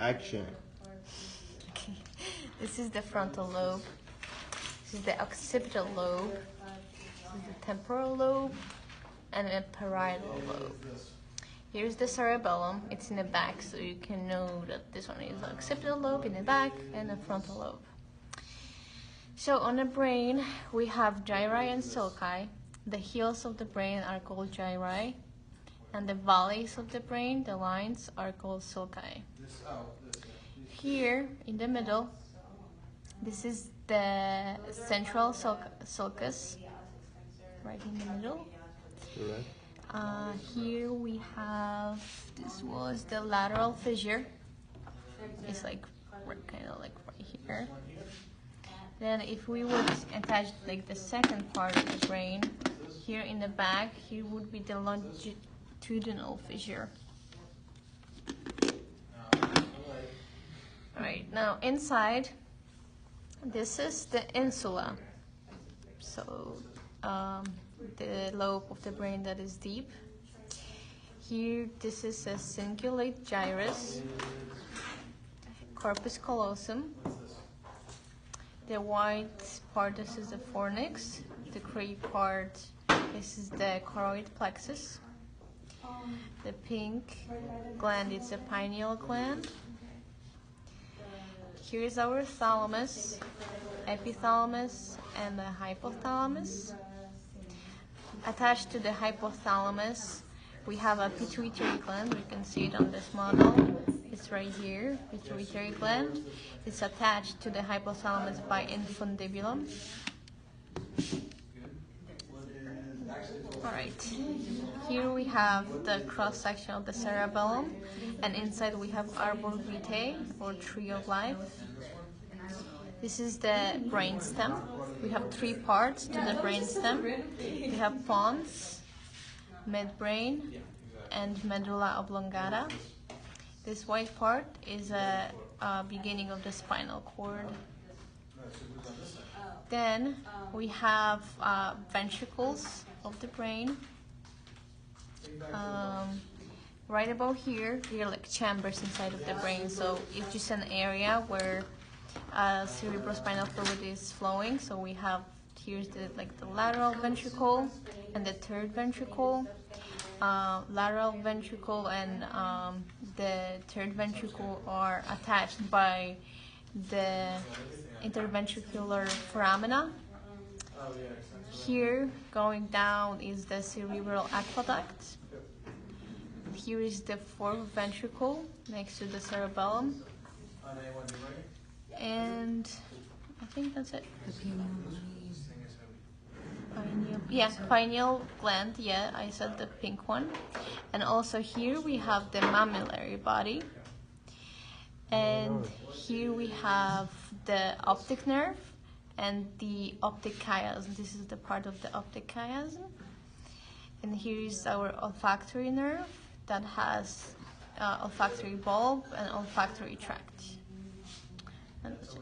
Action. Okay. This is the frontal lobe. This is the occipital lobe. This is the temporal lobe and a parietal lobe. Here's the cerebellum. It's in the back, so you can know that this one is the occipital lobe in the back and the frontal lobe. So on the brain, we have gyri and sulci. The hills of the brain are called gyri, and the valleys of the brain, the lines, are called sulci. Here in the middle, this is the central sulcus, right in the middle. Here we have, this was the lateral fissure. It's like kind of like right here. Then if we would attach like the second part of the brain, here in the back, here would be the longitudinal fissure. Alright, now inside, this is the insula. So the lobe of the brain that is deep. Here, this is a cingulate gyrus, corpus callosum. The white part, this is the fornix. The gray part, this is the choroid plexus. The pink gland is a pineal gland. Here is our thalamus, epithalamus, and the hypothalamus. Attached to the hypothalamus, we have a pituitary gland. We can see it on this model. It's right here, pituitary gland. It's attached to the hypothalamus by infundibulum. Alright, here we have the cross-section of the cerebellum, and inside we have arbor vitae, or tree of life. This is the brainstem. We have three parts to the brainstem. We have pons, midbrain, and medulla oblongata. This white part is a beginning of the spinal cord. Then we have ventricles of the brain. Right about here, they are like chambers inside of the brain. So it's just an area where cerebrospinal fluid is flowing. So we have here's the lateral ventricle and the third ventricle. Lateral ventricle and the third ventricle are attached by the interventricular foramina. Here, going down, is the cerebral aqueduct. Here is the fourth ventricle next to the cerebellum. And I think that's it. Pineal gland, yeah, I said the pink one. And also here we have the mammillary body. And here we have the optic nerve and the optic chiasm. This is the part of the optic chiasm. And here is our olfactory nerve that has olfactory bulb and olfactory tract. And that's it.